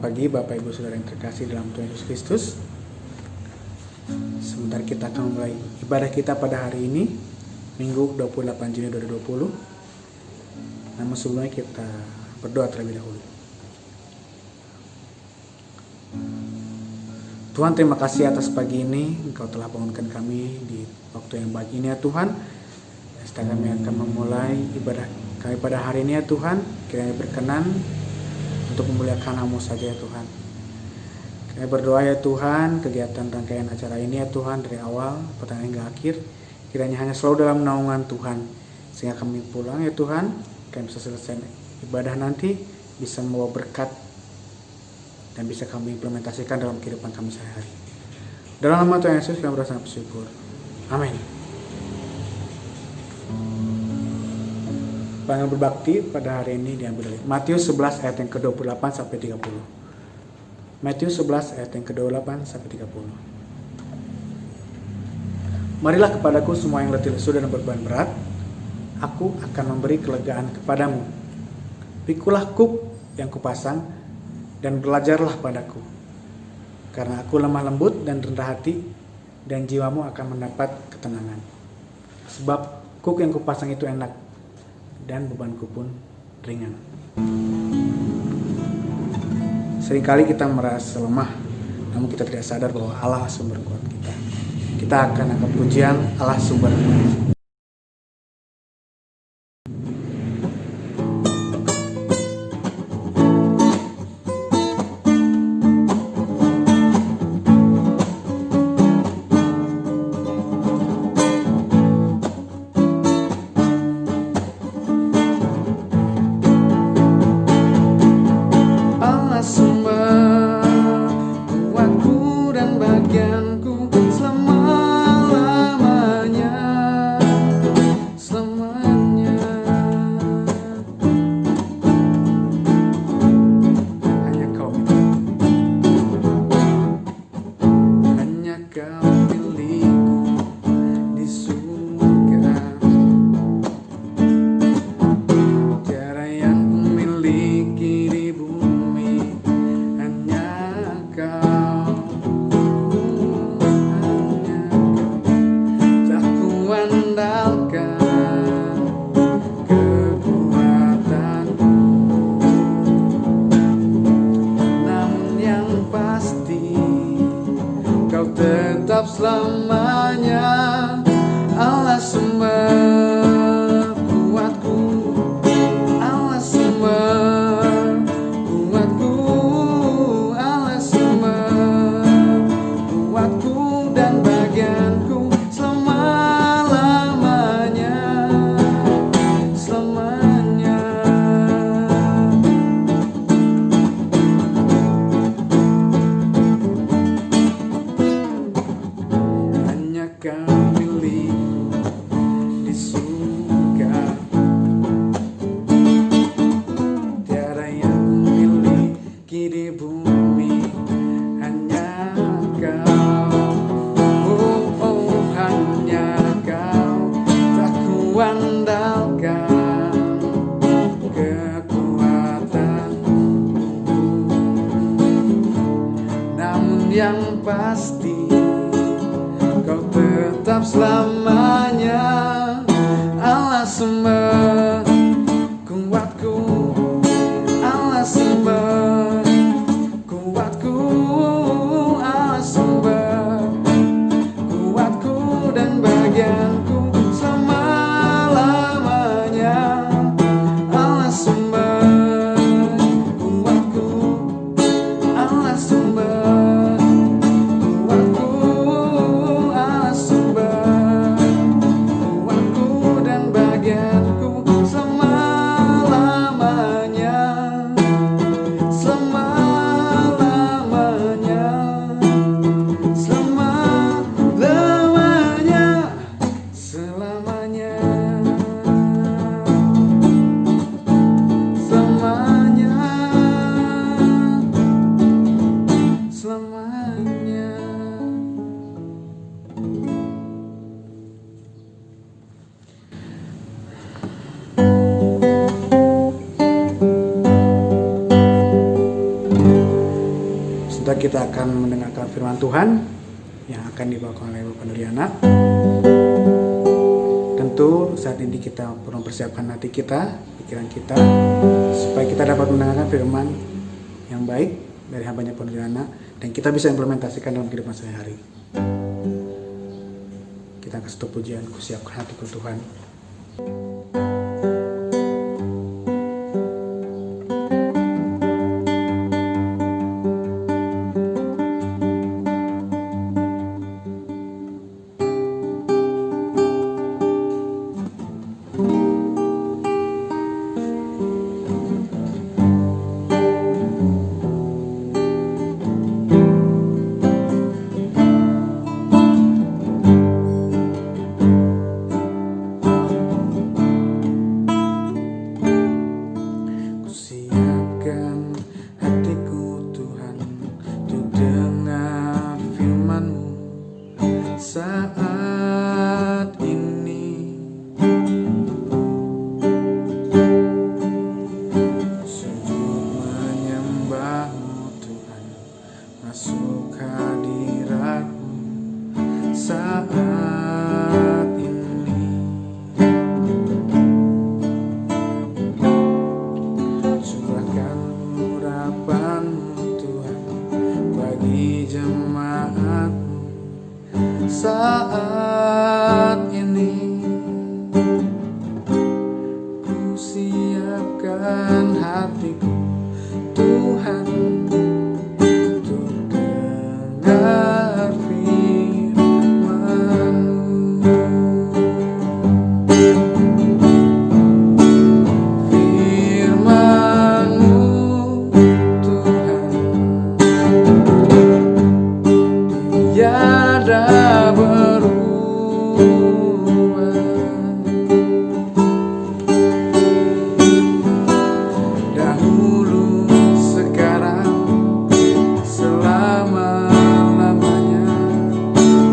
pagi Bapak Ibu Saudara yang terkasih dalam Tuhan Yesus Kristus. Sebentar kita akan mulai ibadah kita pada hari ini, Minggu 28 Juni 2020. Namun sebelumnya kita berdoa terlebih dahulu. Tuhan, terima kasih atas pagi ini, Engkau telah bangunkan kami di waktu yang baik ini ya Tuhan. Setelah kami akan memulai ibadah kami pada hari ini ya Tuhan, kiranya berkenan untuk memuliakan nama saja ya Tuhan. Kami berdoa ya Tuhan, kegiatan rangkaian acara ini ya Tuhan, dari awal pertengahan hingga akhir, kiranya hanya selalu dalam naungan Tuhan, sehingga kami pulang ya Tuhan, kami bisa selesai ibadah nanti, bisa membawa berkat dan bisa kami implementasikan dalam kehidupan kami sehari-hari. Dalam nama Tuhan Yesus kami berdoa bersyukur. Amin. Pandangan berbakti pada hari ini diambil dari Matius 11 ayat yang ke-28 sampai 30. Matius 11 ayat yang ke-28 sampai 30. Marilah kepadaku semua yang letih lesu dan beban berat, aku akan memberi kelegaan kepadamu. Pikulah kuk yang kupasang dan belajarlah padaku, karena aku lemah lembut dan rendah hati, dan jiwamu akan mendapat ketenangan. Sebab kuk yang kupasang itu enak, dan bebanku pun ringan. Seringkali kita merasa lemah, namun kita tidak sadar bahwa Allah sumber kuat kita. Kita akan angkat pujian Allah sumber kuat. Selamanya Allah sumber kuatku, Allah sumber kuatku, Allah sumber kuatku dan bagianku selama-lamanya, selamanya. Kau milikku di surga, tiada yang kumiliki di bumi, hanya Kau, oh hanya Kau, tak kuandalkan kekuatanku, namun yang pasti Kau tetap selamanya, Allah sumber kuatku, Allah sumber kuatku, Allah sumber kuatku dan bagianku selama-lamanya, Allah sumber kuatku, Allah sumber kita akan mendengarkan firman Tuhan yang akan dibawakan oleh Bapak Nuriana. Tentu saat ini kita perlu mempersiapkan hati kita, pikiran kita, supaya kita dapat mendengarkan firman yang baik dari hambanya Bapak Nuriana dan kita bisa implementasikan dalam kehidupan sehari-hari. Kita akan satu pujian, kusiapkan hatiku Tuhan. Saat ini ku siapkan hatiku Tuhan untuk dengar firman-Mu. Firman-Mu Tuhan tiada berubah. Dahulu, sekarang, selama-lamanya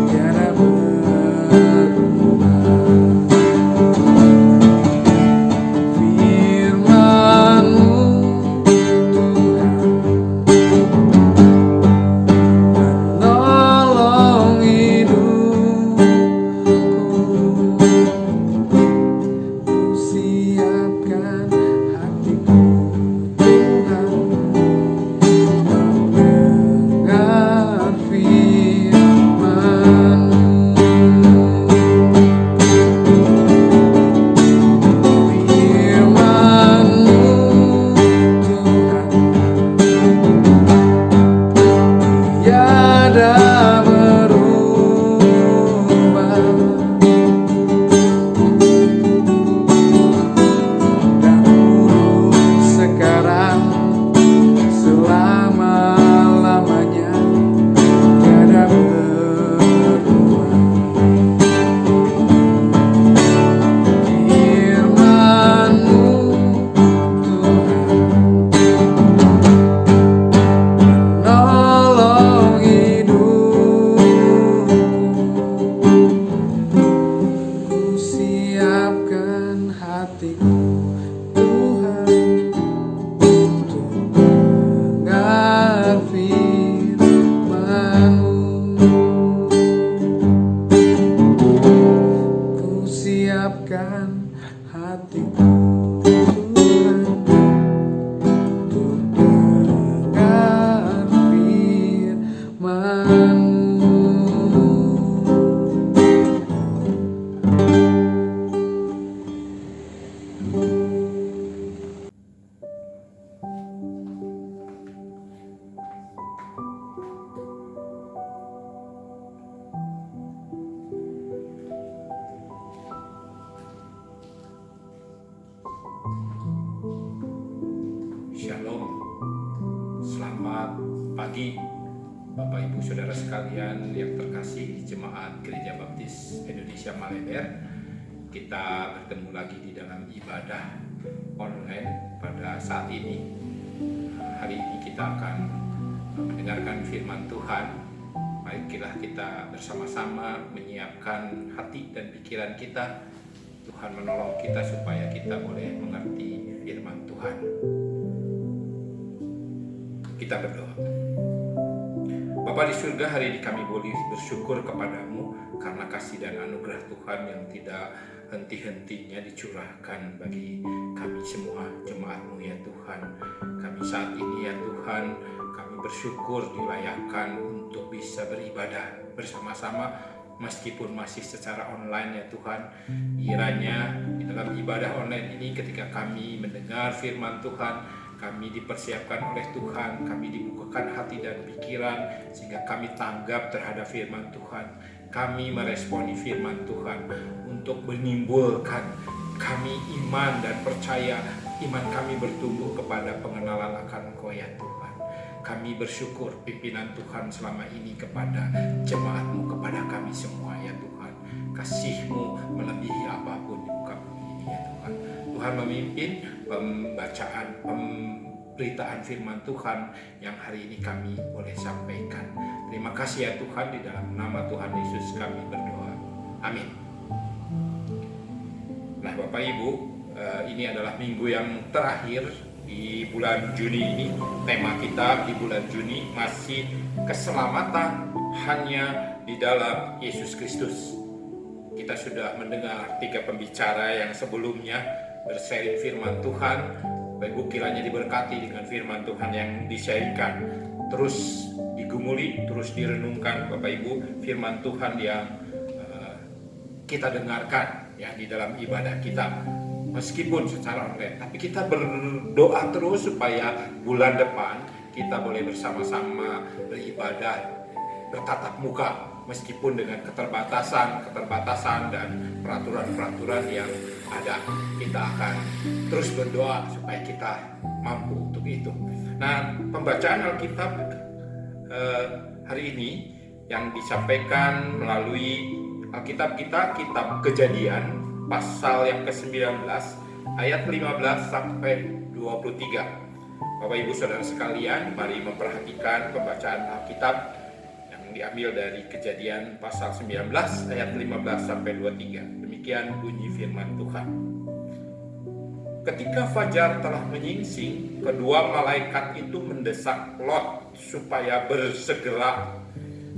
tiada berubah. Firman-Mu Tuhan menolong hidupku. Ku siapkan hatiku Tuhan mendengar firman-Mu. Firman-Mu Tuhan tiada berubah. Dahulu, sekarang, selama-lamanya tiada berubah. Firman-Mu Tuhan menolong hidupku. Ku siapkan hatiku Tuhan untuk dengar firman-Mu. Ku siapkan hatiku Tuhan untuk dengar firman-Mu. Shalom, selamat pagi Bapak Ibu Saudara sekalian yang terkasih Jemaat Gereja Baptis Indonesia Maleber. Kita bertemu lagi di dalam ibadah online pada saat ini. Hari ini kita akan mendengarkan firman Tuhan. Marilah kita bersama-sama menyiapkan hati dan pikiran kita. Tuhan menolong kita supaya kita boleh mengerti firman Tuhan. Kita berdoa. Bapa di surga, hari ini kami boleh bersyukur kepadamu karena kasih dan anugerah Tuhan yang tidak henti-hentinya dicurahkan bagi kami semua jemaat-Mu ya Tuhan. Kami saat ini ya Tuhan, kami bersyukur dilayakkan untuk bisa beribadah bersama-sama meskipun masih secara online ya Tuhan. Kiranya di dalam ibadah online ini ketika kami mendengar firman Tuhan, kami dipersiapkan oleh Tuhan, kami dibukakan hati dan pikiran sehingga kami tanggap terhadap firman Tuhan. Kami meresponi firman Tuhan untuk menimbulkan kami iman dan percaya, iman kami bertumbuh kepada pengenalan akan Engkau ya Tuhan. Kami bersyukur pimpinan Tuhan selama ini kepada jemaat-Mu, kepada kami semua ya Tuhan. Kasih-Mu melebihi apapun di muka bumi ini ya Tuhan. Tuhan memimpin pembacaan, pemberitaan firman Tuhan yang hari ini kami boleh sampaikan. Terima kasih ya Tuhan, di dalam nama Tuhan Yesus kami berdoa. Amin. Nah Bapak Ibu, ini adalah minggu yang terakhir di bulan Juni ini. Tema kita di bulan Juni masih keselamatan hanya di dalam Yesus Kristus. Kita sudah mendengar 3 pembicara yang sebelumnya bersharing firman Tuhan. Bapak Ibu kiranya diberkati dengan firman Tuhan yang di-sharingkan. Terus digumuli, terus direnungkan Bapak Ibu firman Tuhan yang kita dengarkan ya di dalam ibadah kita. Meskipun secara online, tapi kita berdoa terus supaya bulan depan kita boleh bersama-sama beribadah, bertatap muka, meskipun dengan keterbatasan dan peraturan-peraturan yang ada. Kita akan terus berdoa supaya kita mampu untuk itu. Nah, pembacaan Alkitab hari ini yang disampaikan melalui Alkitab kita, kitab Kejadian, pasal yang ke-19 ayat 15 sampai 23. Bapak Ibu Saudara sekalian, mari memperhatikan pembacaan Alkitab yang diambil dari Kejadian pasal 19 ayat 15 sampai 23. Demikian bunyi firman Tuhan. Ketika fajar telah menyingsing, kedua malaikat itu mendesak Lot supaya bersegera.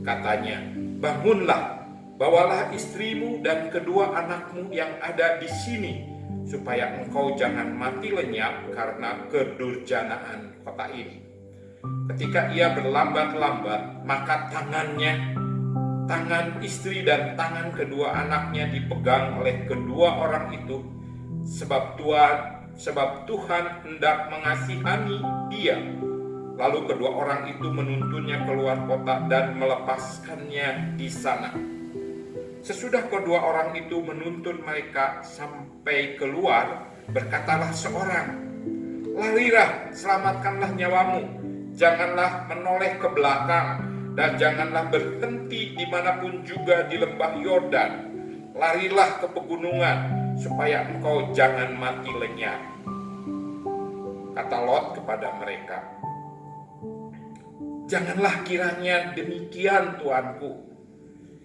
Katanya, "Bangunlah, bawalah istrimu dan kedua anakmu yang ada di sini, supaya engkau jangan mati lenyap karena kedurjanaan kota ini." Ketika ia berlambat-lambat, maka tangan istri dan tangan kedua anaknya dipegang oleh kedua orang itu, sebab Tuhan hendak mengasihani dia. Lalu kedua orang itu menuntunnya keluar kota dan melepaskannya di sana. Sesudah kedua orang itu menuntun mereka sampai keluar, berkatalah seorang, "Larilah, selamatkanlah nyawamu. Janganlah menoleh ke belakang dan janganlah berhenti dimanapun juga di lembah Yordan. Larilah ke pegunungan supaya engkau jangan mati lenyap." Kata Lot kepada mereka, "Janganlah kiranya demikian, tuanku.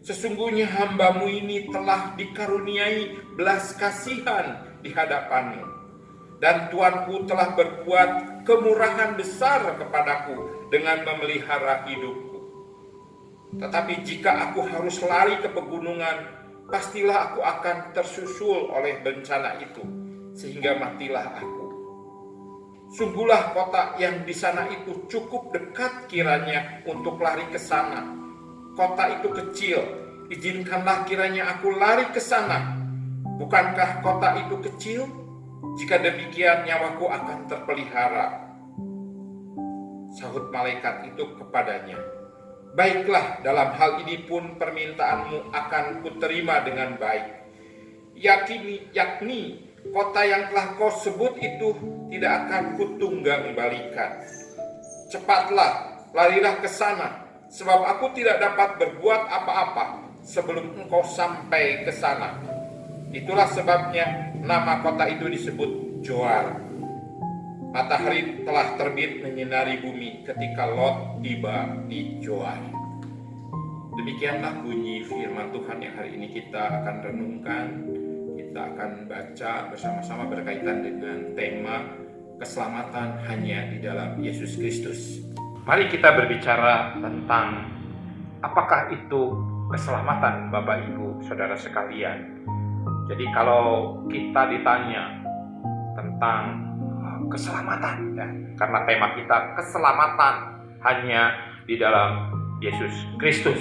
Sesungguhnya hambamu ini telah dikaruniai belas kasihan di hadapanmu, dan tuanku telah berbuat kemurahan besar kepadaku dengan memelihara hidupku. Tetapi jika aku harus lari ke pegunungan, pastilah aku akan tersusul oleh bencana itu, sehingga matilah aku. Sungguhlah kota yang di sana itu cukup dekat kiranya untuk lari ke sana. Kota itu kecil, izinkanlah kiranya aku lari ke sana. Bukankah kota itu kecil? Jika demikian nyawaku akan terpelihara." Sahut malaikat itu kepadanya, "Baiklah, dalam hal ini pun permintaanmu akan kuterima dengan baik. Yakni kota yang telah kau sebut itu tidak akan kutunggang balikan. Cepatlah, larilah ke sana, sebab aku tidak dapat berbuat apa-apa sebelum engkau sampai ke sana." Itulah sebabnya nama kota itu disebut Zoar. Matahari telah terbit menyinari bumi ketika Lot tiba di Zoar. Demikianlah bunyi firman Tuhan yang hari ini kita akan renungkan. Kita akan baca bersama-sama berkaitan dengan tema keselamatan hanya di dalam Yesus Kristus. Mari kita berbicara tentang apakah itu keselamatan Bapak Ibu Saudara sekalian? Jadi kalau kita ditanya tentang keselamatan ya, karena tema kita keselamatan hanya di dalam Yesus Kristus.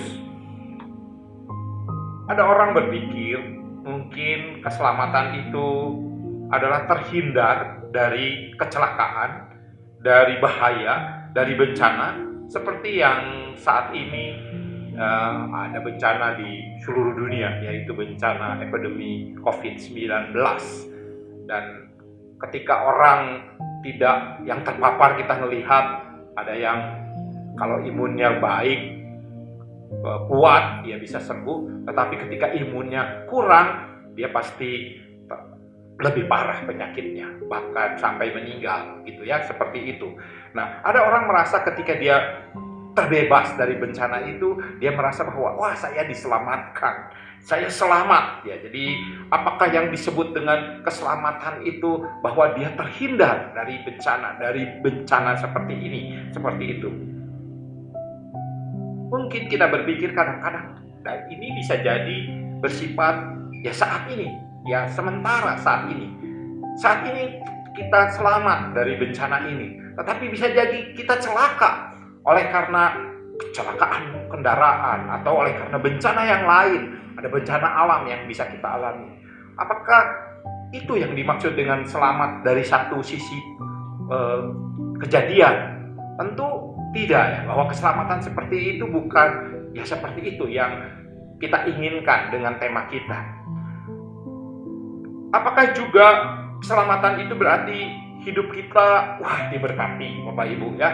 Ada orang berpikir mungkin keselamatan itu adalah terhindar dari kecelakaan, dari bahaya, dari bencana, seperti yang saat ini ada bencana di seluruh dunia, yaitu bencana epidemi COVID-19. Dan ketika orang yang terpapar, kita melihat ada yang kalau imunnya baik, kuat, dia bisa sembuh. Tetapi ketika imunnya kurang, dia pasti lebih parah penyakitnya, bahkan sampai meninggal gitu ya, seperti itu. Nah, ada orang merasa ketika dia terbebas dari bencana itu, dia merasa bahwa wah, saya diselamatkan, saya selamat ya. Jadi apakah yang disebut dengan keselamatan itu bahwa dia terhindar dari bencana seperti ini, seperti itu? Mungkin kita berpikir kadang-kadang, dan ini bisa jadi bersifat ya saat ini, ya sementara saat ini. Saat ini kita selamat dari bencana ini, tetapi bisa jadi kita celaka oleh karena kecelakaan kendaraan atau oleh karena bencana yang lain, ada bencana alam yang bisa kita alami. Apakah itu yang dimaksud dengan selamat dari satu sisi kejadian? Tentu tidak ya, bahwa keselamatan seperti itu bukan ya seperti itu yang kita inginkan dengan tema kita. Apakah juga keselamatan itu berarti hidup kita wah diberkati Bapak Ibu ya?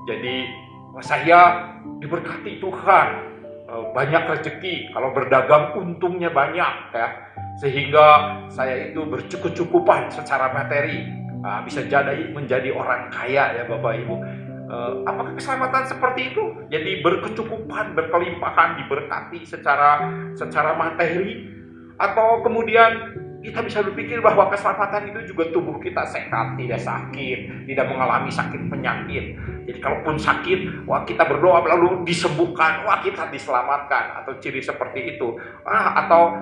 Jadi saya diberkati Tuhan, banyak rezeki, kalau berdagang untungnya banyak ya, sehingga saya itu bercukup-cukupan secara materi, bisa jadi menjadi orang kaya ya Bapak Ibu. Apakah keselamatan seperti itu? Jadi berkecukupan, berkelimpahan, diberkati secara materi, atau kemudian kita bisa berpikir bahwa keselamatan itu juga tubuh kita sehat, tidak sakit, tidak mengalami sakit penyakit. Jadi kalaupun sakit, wah kita berdoa lalu disembuhkan, wah kita diselamatkan, atau ciri seperti itu. Atau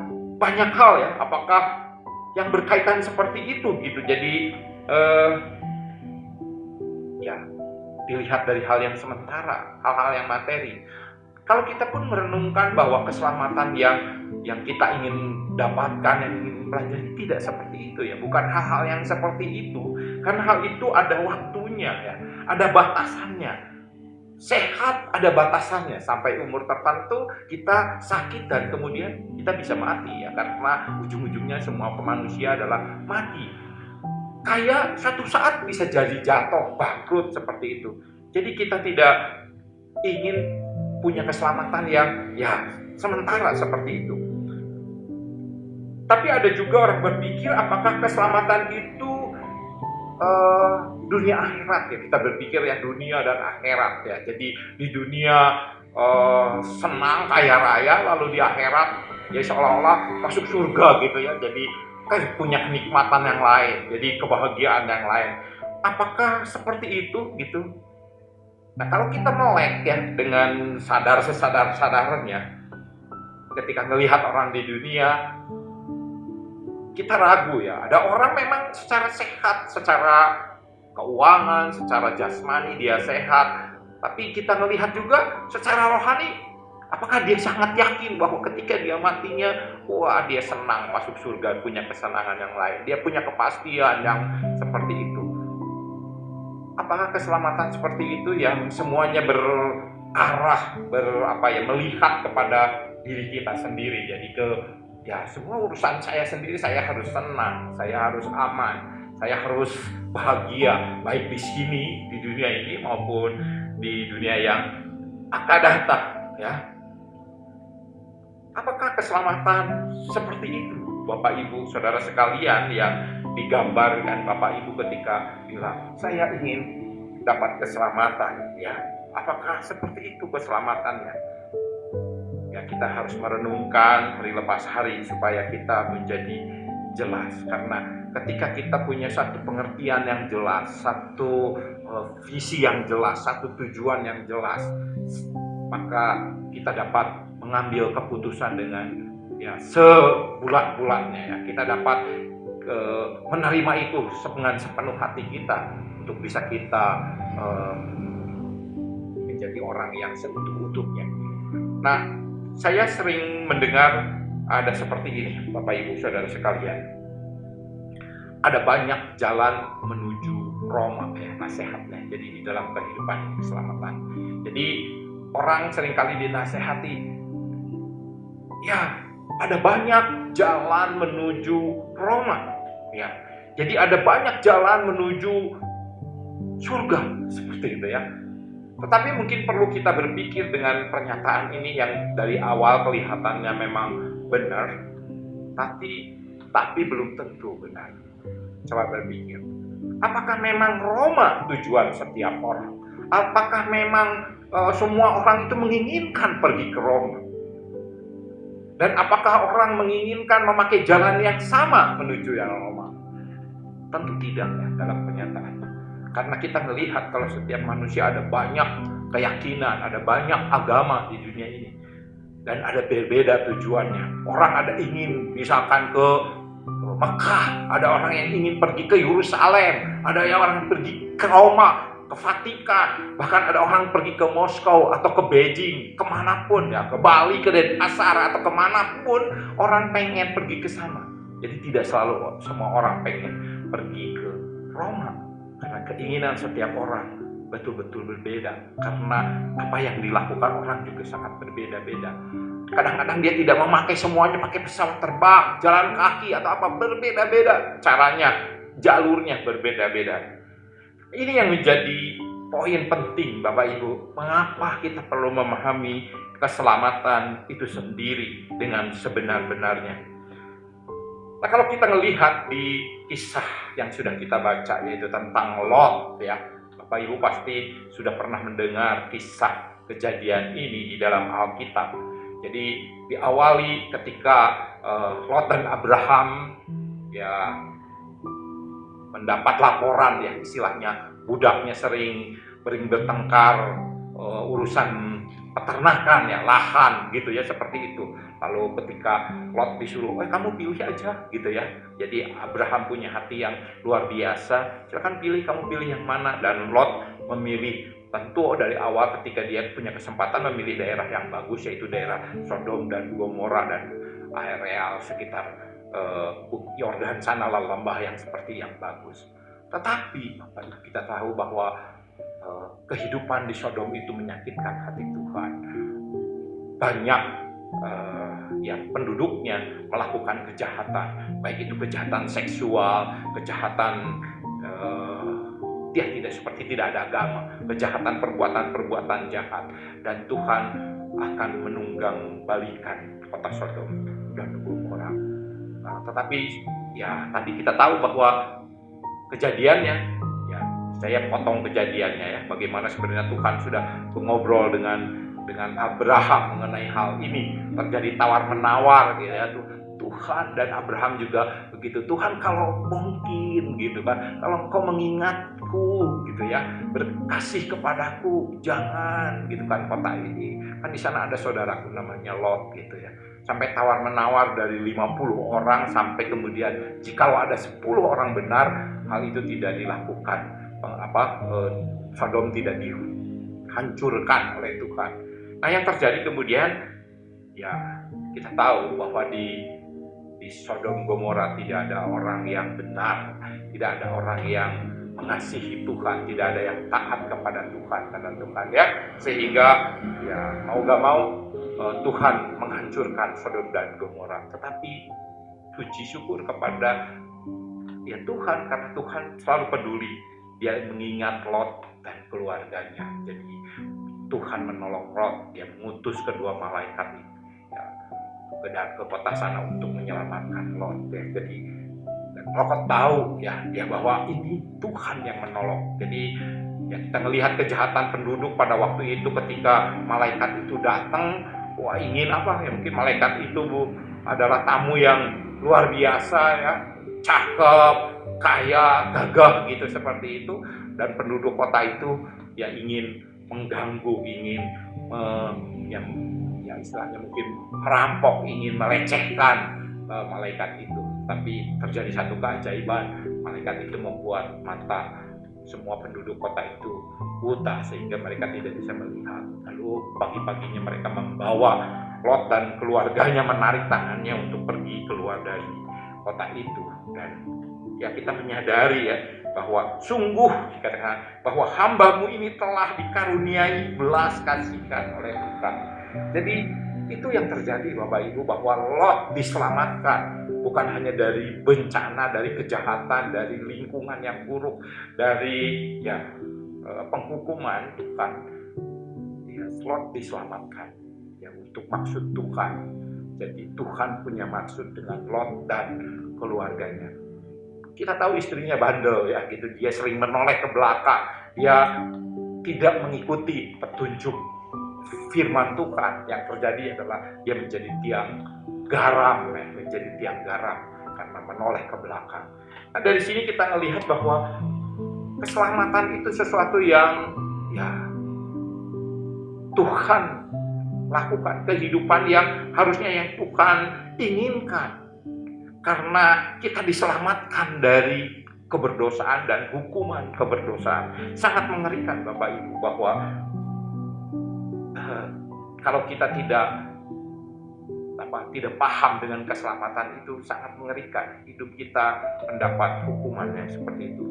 banyak hal ya, apakah yang berkaitan seperti itu gitu. Jadi ya dilihat dari hal yang sementara, hal-hal yang materi. Kalau kita pun merenungkan bahwa keselamatan yang kita ingin dapatkan, yang ingin pelajari, tidak seperti itu ya, bukan hal-hal yang seperti itu, karena hal itu ada waktunya ya, ada batasannya. Sehat ada batasannya, sampai umur tertentu kita sakit dan kemudian kita bisa mati ya, karena ujung-ujungnya semua manusia adalah mati. Kayak satu saat bisa jadi jatuh, bangkrut seperti itu. Jadi kita tidak ingin punya keselamatan yang ya sementara seperti itu. Tapi ada juga orang berpikir apakah keselamatan itu dunia akhirat ya. Kita berpikir ya dunia dan akhirat ya. Jadi di dunia senang kaya raya, lalu di akhirat ya seolah-olah masuk surga gitu ya. Jadi kan punya kenikmatan yang lain, jadi kebahagiaan yang lain. Apakah seperti itu gitu? Nah, kalau kita melek ya dengan sesadar-sadarnya, ketika melihat orang di dunia, kita ragu ya. Ada orang memang secara sehat, secara keuangan, secara jasmani dia sehat, tapi kita melihat juga secara rohani, apakah dia sangat yakin bahwa ketika dia matinya, wah dia senang masuk surga, punya kesenangan yang lain, dia punya kepastian yang seperti itu. Apakah keselamatan seperti itu yang semuanya berarah melihat kepada diri kita sendiri, jadi ya semua urusan saya sendiri, saya harus senang, saya harus aman, saya harus bahagia, baik di sini di dunia ini maupun di dunia yang akan datang ya. Apakah keselamatan seperti itu Bapak Ibu Saudara sekalian yang digambarkan Bapak Ibu ketika bilang saya ingin dapat keselamatan ya? Apakah seperti itu keselamatannya? Ya, kita harus merenungkan hari lepas hari supaya kita menjadi jelas, karena ketika kita punya satu pengertian yang jelas, satu visi yang jelas, satu tujuan yang jelas, maka kita dapat mengambil keputusan dengan ya sebulat-bulatnya ya. Kita dapat menerima itu dengan sepenuh hati kita untuk bisa kita menjadi orang yang seutuh-utuhnya. Nah, saya sering mendengar ada seperti ini, Bapak Ibu Saudara sekalian. Ada banyak jalan menuju Roma ya, nasihatnya. Jadi di dalam kehidupan ini keselamatan. Jadi orang seringkali dinasehati, ya ada banyak jalan menuju Roma ya. Jadi ada banyak jalan menuju surga seperti itu ya. Tetapi mungkin perlu kita berpikir dengan pernyataan ini yang dari awal kelihatannya memang benar, tapi belum tentu benar. Coba berpikir, apakah memang Roma tujuan setiap orang? Apakah memang semua orang itu menginginkan pergi ke Roma? Dan apakah orang menginginkan memakai jalan yang sama menuju yang Roma? Tentu tidak ya dalam pernyataan. Karena kita melihat kalau setiap manusia ada banyak keyakinan, ada banyak agama di dunia ini. Dan ada berbeda tujuannya. Orang ada ingin misalkan ke Mekah, ada orang yang ingin pergi ke Yerusalem, ada yang orang pergi ke Roma, ke Vatikan, bahkan ada orang pergi ke Moskow atau ke Beijing, kemanapun ya, ke Bali, ke Denpasar atau kemanapun orang pengen pergi ke sana. Jadi tidak selalu semua orang pengen pergi ke Roma, karena keinginan setiap orang betul-betul berbeda, karena apa yang dilakukan orang juga sangat berbeda-beda. Kadang-kadang dia tidak memakai semuanya, pakai pesawat terbang, jalan kaki atau apa, berbeda-beda caranya, jalurnya berbeda-beda. Ini yang menjadi poin penting Bapak Ibu, mengapa kita perlu memahami keselamatan itu sendiri dengan sebenar-benarnya. Nah, kalau kita melihat di kisah yang sudah kita baca, yaitu tentang Lot ya, Bapak Ibu pasti sudah pernah mendengar kisah kejadian ini di dalam Alkitab. Jadi diawali ketika Lot dan Abraham ya mendapat laporan ya, istilahnya budaknya sering bertengkar urusan peternakan ya, lahan gitu ya, seperti itu. Lalu ketika Lot disuruh, kamu pilih aja gitu ya. Jadi Abraham punya hati yang luar biasa, silakan pilih, kamu pilih yang mana. Dan Lot memilih, tentu dari awal ketika dia punya kesempatan memilih daerah yang bagus, yaitu daerah Sodom dan Gomora dan areal sekitar Yordan sana, lembah yang seperti yang bagus. Tetapi kita tahu bahwa kehidupan di Sodom itu menyakitkan hati Tuhan. Banyak yang penduduknya melakukan kejahatan, baik itu kejahatan seksual, kejahatan dia tidak ada agama, kejahatan perbuatan jahat, dan Tuhan akan menunggang balikan kota Sodom dan Gomora. Nah, tetapi ya tadi kita tahu bahwa kejadiannya, ya saya potong kejadiannya ya, bagaimana sebenarnya Tuhan sudah mengobrol dengan Abraham mengenai hal ini, terjadi tawar menawar gitu ya. Tuhan dan Abraham juga begitu. Tuhan, kalau mungkin gitu kan, kalau engkau mengingatku gitu ya, berkasih kepadaku, jangan gitu kan kota ini. Kan di sana ada saudaraku namanya Lot gitu ya. Sampai tawar menawar dari 50 orang sampai kemudian jikalau ada 10 orang benar, hal itu tidak dilakukan. Sodom tidak dihancurkan oleh Tuhan. Nah, yang terjadi kemudian ya kita tahu bahwa di Sodom Gomora tidak ada orang yang benar, tidak ada orang yang mengasihi Tuhan, tidak ada yang taat kepada Tuhan karena Tuhan ya, sehingga ya mau gak mau Tuhan menghancurkan Sodom dan Gomora. Tetapi puji syukur kepada ya Tuhan, karena Tuhan selalu peduli, dia mengingat Lot dan keluarganya. Jadi Tuhan menolong Lot, dia mengutus kedua malaikat itu ke kota sana untuk menyelamatkan Lot ya. Jadi Lot tahu ya dia bahwa ini Tuhan yang menolong. Jadi ya kita melihat kejahatan penduduk pada waktu itu ketika malaikat itu datang. Wah, ingin apa ya, mungkin malaikat itu adalah tamu yang luar biasa ya, cakep, kaya, gagah gitu seperti itu, dan penduduk kota itu ya ingin mengganggu, ingin istilahnya mungkin merampok, ingin melecehkan malaikat itu. Tapi terjadi satu keajaiban, malaikat itu membuat mata semua penduduk kota itu buta sehingga mereka tidak bisa melihat. Lalu pagi-paginya mereka membawa Lot dan keluarganya, menarik tangannya untuk pergi keluar dari kota itu. Dan ya kita menyadari ya bahwa sungguh dikatakan bahwa hamba-Mu ini telah dikaruniai belas kasihan oleh Tuhan. Jadi itu yang terjadi Bapak Ibu, bahwa Lot diselamatkan bukan hanya dari bencana, dari kejahatan, dari lingkungan yang buruk, dari penghukuman Tuhan. Ya, Lot diselamatkan ya untuk maksud Tuhan. Jadi Tuhan punya maksud dengan Lot dan keluarganya. Kita tahu istrinya bandel ya gitu, dia sering menoleh ke belakang, dia tidak mengikuti petunjuk firman Tuhan. Yang terjadi adalah dia menjadi tiang garam, menjadi tiang garam karena menoleh ke belakang. Nah, dari sini kita melihat bahwa keselamatan itu sesuatu yang Tuhan lakukan, kehidupan yang harusnya yang Tuhan inginkan. Karena kita diselamatkan dari keberdosaan dan hukuman keberdosaan. Sangat mengerikan Bapak Ibu bahwa kalau kita tidak paham dengan keselamatan itu sangat mengerikan. Hidup kita mendapat hukumannya seperti itu.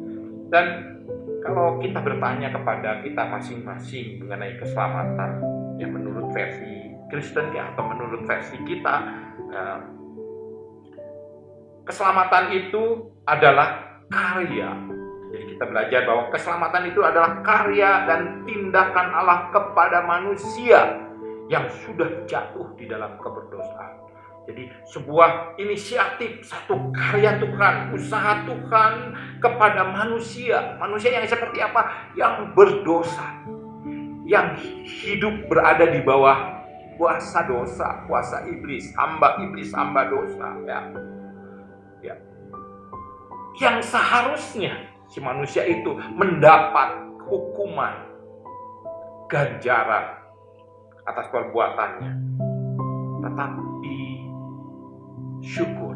Dan kalau kita bertanya kepada kita masing-masing mengenai keselamatan, yang menurut versi Kristen ya, atau menurut versi kita, keselamatan itu adalah karya. Jadi kita belajar bahwa keselamatan itu adalah karya dan tindakan Allah kepada manusia yang sudah jatuh di dalam keberdosaan. Jadi sebuah inisiatif, satu karya Tuhan, usaha Tuhan kepada manusia. Manusia yang seperti apa? Yang berdosa, yang hidup berada di bawah kuasa dosa, kuasa iblis, hamba dosa ya. Yang seharusnya si manusia itu mendapat hukuman, ganjaran atas perbuatannya. Tetapi syukur,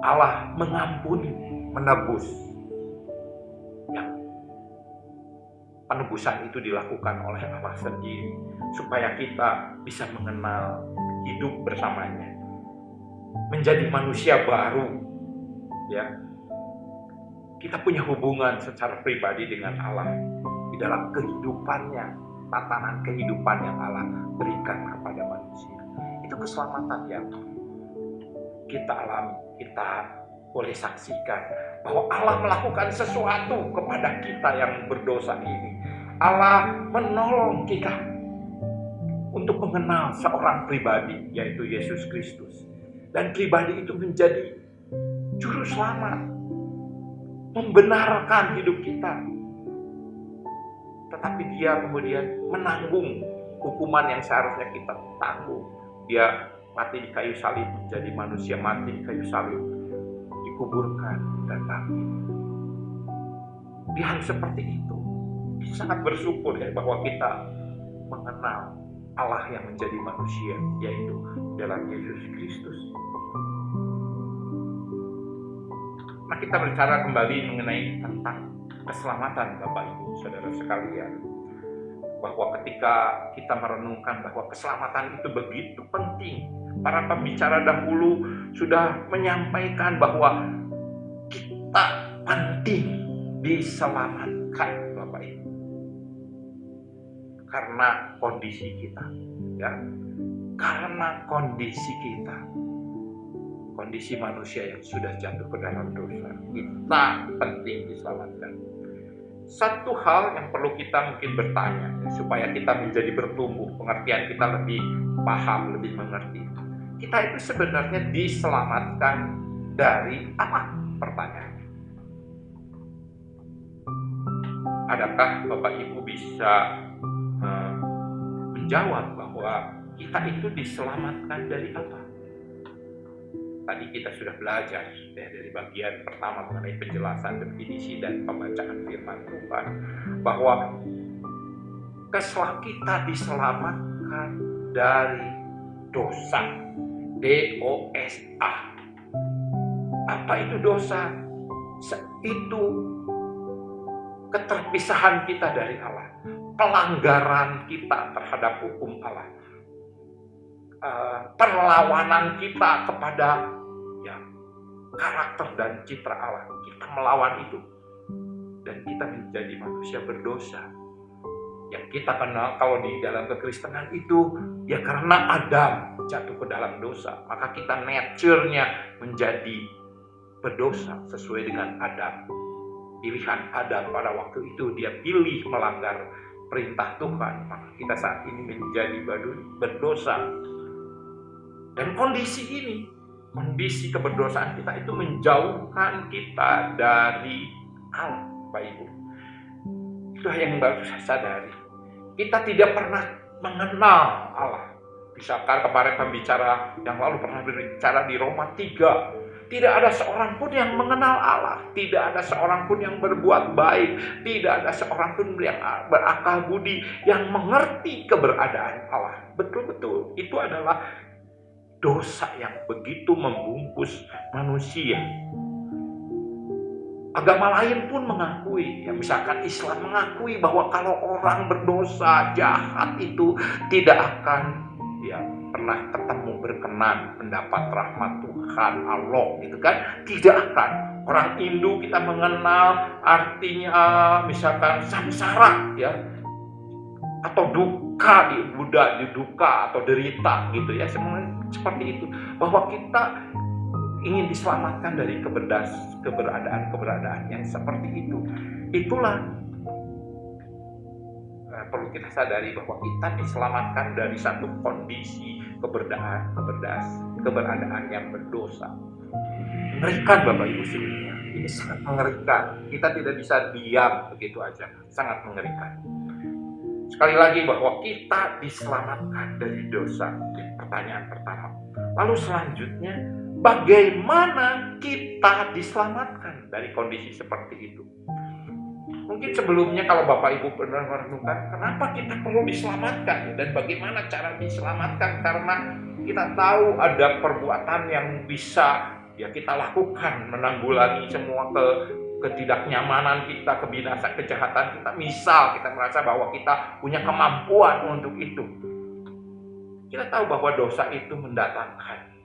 Allah mengampuni, menebus. Yang penebusan itu dilakukan oleh Allah sendiri supaya kita bisa mengenal hidup bersamanya, menjadi manusia baru. Ya, kita punya hubungan secara pribadi dengan Allah di dalam kehidupannya, tatanan kehidupan yang Allah berikan kepada manusia. Itu keselamatan yang kita alami, kita boleh saksikan bahwa Allah melakukan sesuatu kepada kita yang berdosa ini. Allah menolong kita untuk mengenal seorang pribadi, yaitu Yesus Kristus, dan pribadi itu menjadi juru selamat, membenarkan hidup kita. Tetapi dia kemudian menanggung hukuman yang seharusnya kita tanggung. Dia mati di kayu salib, menjadi manusia mati di kayu salib, dikuburkan dan bangkit. Di hal seperti itu, kita sangat bersyukur ya bahwa kita mengenal Allah yang menjadi manusia, yaitu dalam Yesus Kristus. Nah, kita bicara kembali mengenai tentang keselamatan Bapak Ibu Saudara sekalian, bahwa ketika kita merenungkan bahwa keselamatan itu begitu penting, para pembicara dahulu sudah menyampaikan bahwa kita penting diselamatkan Bapak Ibu karena kondisi kita, ya, karena kondisi kita, kondisi manusia yang sudah jatuh ke dalam dosa, kita penting diselamatkan. Satu hal yang perlu kita mungkin bertanya supaya kita menjadi bertumbuh, pengertian kita lebih paham, lebih mengerti. Kita itu sebenarnya diselamatkan dari apa? Pertanyaannya. Adakah Bapak Ibu bisa menjawab bahwa kita itu diselamatkan dari apa? Tadi kita sudah belajar ya, dari bagian pertama mengenai penjelasan definisi dan pembacaan firman Tuhan, bahwa kita diselamatkan dari dosa. D-O-S-A. Apa itu dosa? Itu keterpisahan kita dari Allah, pelanggaran kita terhadap hukum Allah, perlawanan kita kepada karakter dan citra Allah. Kita melawan itu dan kita menjadi manusia berdosa. Yang kita kenal kalau di dalam kekristenan itu karena Adam jatuh ke dalam dosa, maka kita nature-nya menjadi berdosa sesuai dengan Adam. Pilihan Adam pada waktu itu, dia pilih melanggar perintah Tuhan, maka kita saat ini menjadi berdosa. Dan kondisi keberdosaan kita itu menjauhkan kita dari Allah, Bapak Ibu. Itu yang baru saya sadari. Kita tidak pernah mengenal Allah. Misalkan kemarin pembicara yang lalu pernah berbicara di Roma 3. Tidak ada seorang pun yang mengenal Allah. Tidak ada seorang pun yang berbuat baik. Tidak ada seorang pun yang berakal budi, yang mengerti keberadaan Allah. Betul-betul itu adalah dosa yang begitu membungkus manusia. Agama lain pun mengakui, misalkan Islam mengakui bahwa kalau orang berdosa jahat itu tidak akan pernah ketemu berkenan mendapat rahmat Tuhan Allah, gitu kan? Tidak akan. Orang Hindu kita mengenal artinya misalkan samsara, atau duka di Buddha, di duka atau derita, gitu ya, semuanya seperti itu. Bahwa kita ingin diselamatkan dari keberadaan yang seperti itu. Itulah perlu kita sadari bahwa kita diselamatkan dari satu kondisi keberadaan yang berdosa. Mengerikan Bapak Ibu semuanya. Ini sangat mengerikan. Kita tidak bisa diam begitu aja. Sangat mengerikan. Sekali lagi bahwa kita diselamatkan dari dosa. Pertanyaan pertama. Lalu selanjutnya, bagaimana kita diselamatkan dari kondisi seperti itu? Mungkin sebelumnya kalau Bapak Ibu pernah merenungkan, kenapa kita perlu diselamatkan dan bagaimana cara diselamatkan? Karena kita tahu ada perbuatan yang bisa kita lakukan menanggulangi semua ketidaknyamanan kita, kebinasaan, kejahatan kita. Misal kita merasa bahwa kita punya kemampuan untuk itu. Kita tahu bahwa dosa itu mendatangkan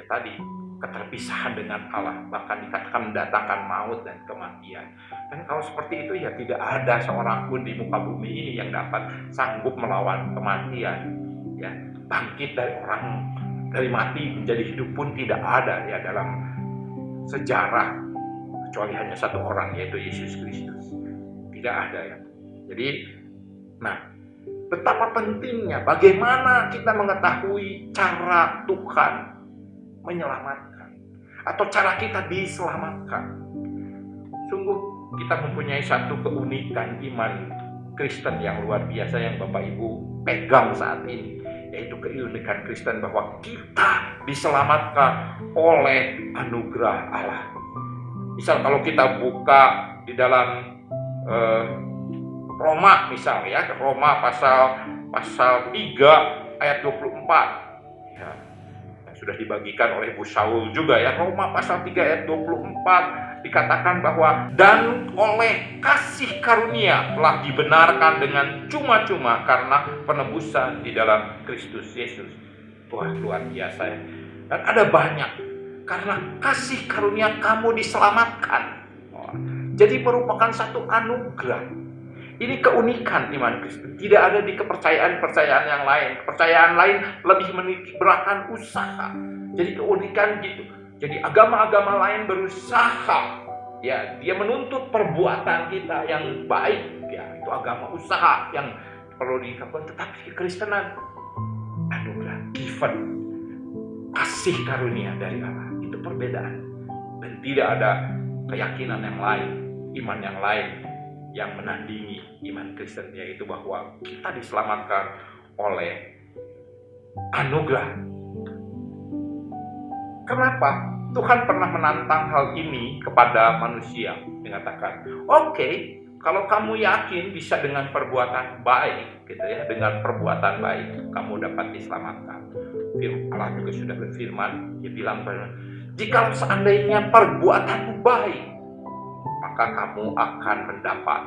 tadi keterpisahan dengan Allah, bahkan dikatakan mendatangkan maut dan kematian. Dan kalau seperti itu tidak ada seorang pun di muka bumi ini yang dapat sanggup melawan kematian. Bangkit dari mati menjadi hidup pun tidak ada dalam sejarah, kecuali hanya satu orang, yaitu Yesus Kristus. Tidak ada Jadi, betapa pentingnya bagaimana kita mengetahui cara Tuhan menyelamatkan atau cara kita diselamatkan. Sungguh kita mempunyai satu keunikan iman Kristen yang luar biasa yang Bapak Ibu pegang saat ini, yaitu keunikan Kristen bahwa kita diselamatkan oleh anugerah Allah. Misal kalau kita buka di dalam Roma misal Roma pasal 3 ayat 24. Sudah dibagikan oleh Bu Saul juga Roma pasal 3 ayat 24 dikatakan bahwa dan oleh kasih karunia telah dibenarkan dengan cuma-cuma karena penebusan di dalam Kristus Yesus. Wah, luar biasa Dan ada banyak. Karena kasih karunia kamu diselamatkan. Jadi merupakan satu anugerah. Ini keunikan iman Kristen. Tidak ada di kepercayaan-kepercayaan yang lain. Kepercayaan lain lebih menitik beratkan usaha. Jadi keunikan gitu. Jadi agama-agama lain berusaha. Dia menuntut perbuatan kita yang baik. Itu agama usaha yang perlu dilakukan. Tetapi kekristenan anugerah, given, kasih karunia dari Allah. Itu perbedaan. Dan tidak ada keyakinan yang lain, iman yang lain yang menandingi iman Kristen, yaitu bahwa kita diselamatkan oleh anugerah. Kenapa? Tuhan pernah menantang hal ini kepada manusia. Mengatakan, oke, kalau kamu yakin bisa dengan perbuatan baik, gitu ya, dengan perbuatan baik kamu dapat diselamatkan. Allah juga sudah berfirman, dia bilang bahwa jika seandainya perbuatanmu baik, maka kamu akan mendapat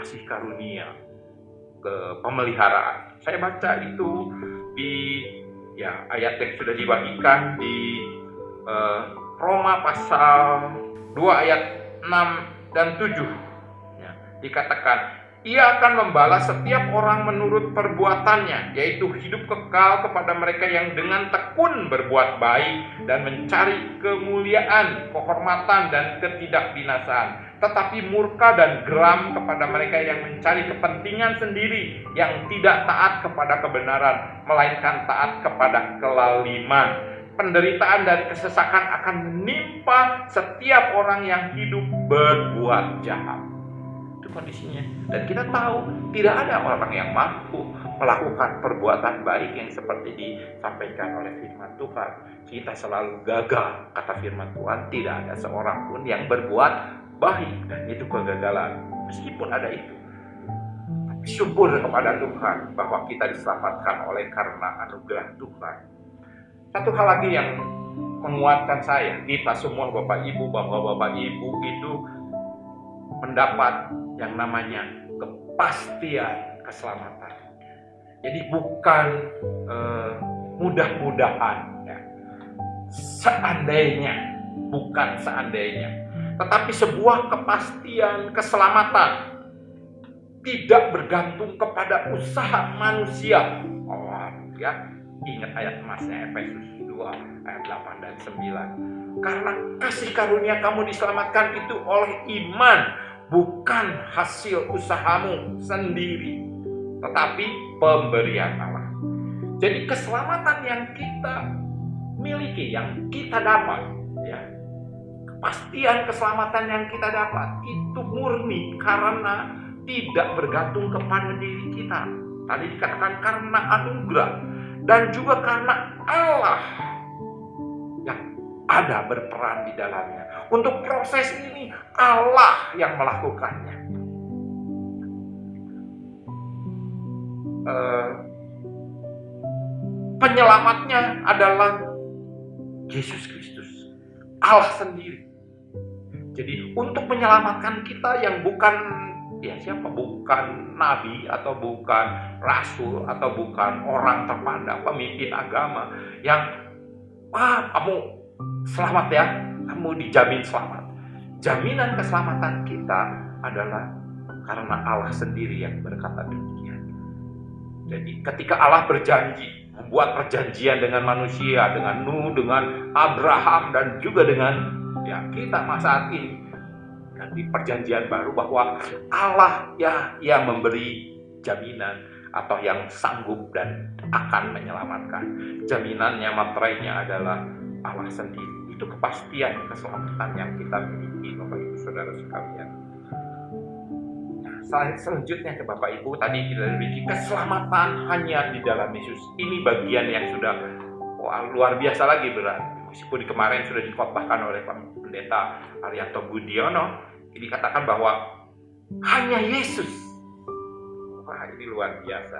kasih karunia ke pemeliharaan. Saya baca itu di ayat yang sudah dibagikan di Roma pasal 2 ayat 6 dan 7. Ya, dikatakan, ia akan membalas setiap orang menurut perbuatannya, yaitu hidup kekal kepada mereka yang dengan tekun berbuat baik dan mencari kemuliaan, kehormatan, dan ketidakbinasaan. Tetapi murka dan geram kepada mereka yang mencari kepentingan sendiri, yang tidak taat kepada kebenaran, melainkan taat kepada kelaliman. Penderitaan dan kesesakan akan menimpa setiap orang yang hidup berbuat jahat. Kondisinya, dan kita tahu tidak ada orang yang mampu melakukan perbuatan baik yang seperti disampaikan oleh firman Tuhan. Kita selalu gagal, kata firman Tuhan. Tidak ada seorang pun yang berbuat baik, dan itu kegagalan. Meskipun ada itu, tapi syukur kepada Tuhan bahwa kita diselamatkan oleh karena anugerah Tuhan. Satu hal lagi yang menguatkan saya, kita semua Bapak Ibu, Bapak Ibu itu mendapat yang namanya kepastian keselamatan. Jadi bukan mudah-mudahan, ya. Bukan seandainya, tetapi sebuah kepastian keselamatan tidak bergantung kepada usaha manusia. Ya, ingat ayat emasnya Efesus 2 ayat 8 dan 9. Karena kasih karunia kamu diselamatkan itu oleh iman, bukan hasil usahamu sendiri, tetapi pemberian Allah. Jadi keselamatan yang kita miliki, yang kita dapat, ya, kepastian keselamatan yang kita dapat itu murni karena tidak bergantung kepada diri kita. Tadi dikatakan karena anugerah, dan juga karena Allah yang ada berperan di dalamnya. Untuk proses ini Allah yang melakukannya. Penyelamatnya adalah Yesus Kristus, Allah sendiri. Jadi untuk menyelamatkan kita yang bukan bukan nabi atau bukan rasul atau bukan orang terpandang, pemimpin agama yang kamu selamat ya, kamu dijamin selamat. Jaminan keselamatan kita adalah karena Allah sendiri yang berkata demikian. Jadi ketika Allah berjanji, membuat perjanjian dengan manusia, dengan Nuh, dengan Abraham, dan juga dengan kita saat ini, dan di perjanjian baru, bahwa Allah yang memberi jaminan atau yang sanggup dan akan menyelamatkan. Jaminannya, materainya adalah Allah sendiri. Itu kepastian keselamatan yang kita miliki, Bapak Ibu Saudara sekalian. Nah, selanjutnya ke Bapak Ibu, tadi kita memiliki keselamatan hanya di dalam Yesus. Ini bagian yang sudah luar biasa lagi berat. Meskipun kemarin sudah dikhotbahkan oleh Pak Pendeta Arianto Budiono, ini dikatakan bahwa hanya Yesus. Wah, ini luar biasa.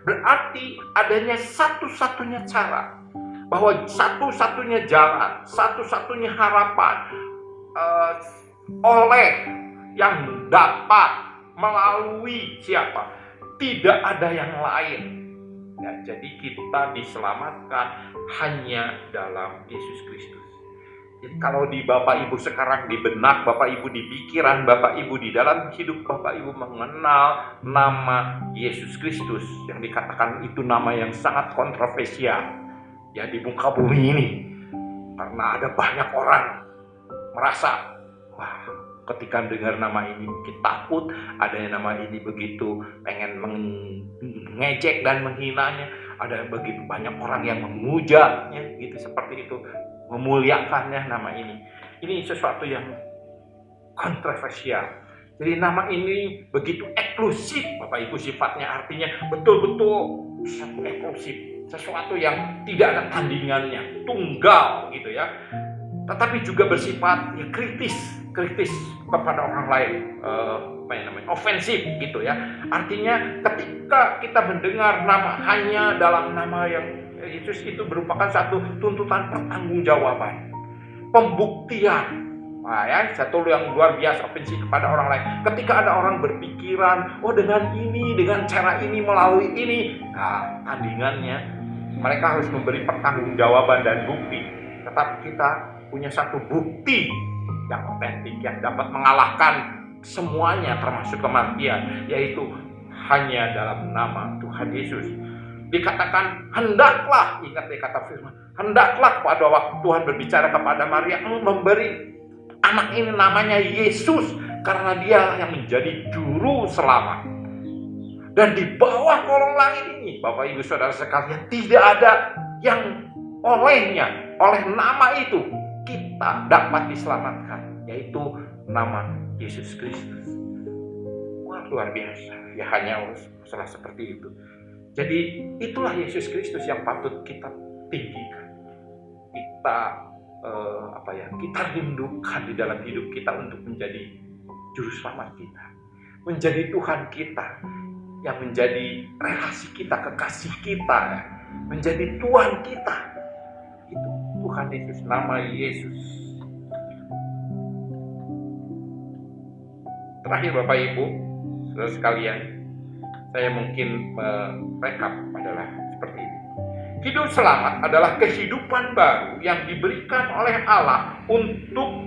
Berarti adanya satu-satunya cara, bahwa satu-satunya jalan, satu-satunya harapan oleh yang dapat melalui siapa? Tidak ada yang lain. Ya, jadi kita diselamatkan hanya dalam Yesus Kristus. Jadi kalau di Bapak Ibu sekarang, di benak Bapak Ibu, di pikiran Bapak Ibu, di dalam hidup Bapak Ibu mengenal nama Yesus Kristus, yang dikatakan itu nama yang sangat kontroversial ya di muka bumi ini, karena ada banyak orang merasa ketika dengar nama ini mungkin takut, adanya nama ini begitu pengen mengejek dan menghinanya, ada begitu banyak orang yang memujanya gitu, seperti itu, memuliakannya nama ini. Ini sesuatu yang kontroversial. Jadi nama ini begitu eksklusif Bapak Ibu, sifatnya artinya betul-betul eksklusif, sesuatu yang tidak ada tandingannya, tunggal gitu ya. Tetapi juga bersifat kritis kepada orang lain. ofensif gitu ya. Artinya ketika kita mendengar nama hanya dalam nama yang Yesus, itu merupakan satu tuntutan pertanggungjawaban, pembuktian. Nah, ya, satu yang luar biasa ofensif kepada orang lain. Ketika ada orang berpikiran, oh dengan ini, dengan cara ini, melalui ini, nah tandingannya mereka harus memberi pertanggungjawaban dan bukti. Tetapi kita punya satu bukti yang otentik, yang dapat mengalahkan semuanya termasuk kematian, yaitu hanya dalam nama Tuhan Yesus. Dikatakan hendaklah, ingat kata firman, hendaklah pada waktu Tuhan berbicara kepada Maria, memberi anak ini namanya Yesus, karena dia yang menjadi juru selamat. Dan di bawah kolong langit ini, Bapak Ibu Saudara sekalian, tidak ada yang olehnya, oleh nama itu kita dapat diselamatkan, yaitu nama Yesus Kristus. Wah, luar biasa. Ya, hanya masalah seperti itu. Jadi itulah Yesus Kristus yang patut kita tinggikan. Kita rindukan di dalam hidup kita untuk menjadi juru selamat kita, menjadi Tuhan kita, yang menjadi relasi kita, kekasih kita, menjadi Tuhan kita. Itu Tuhan Yesus, nama Yesus. Terakhir Bapak Ibu, saudara sekalian, saya mungkin merekap adalah seperti ini. Hidup selamat adalah kehidupan baru yang diberikan oleh Allah untuk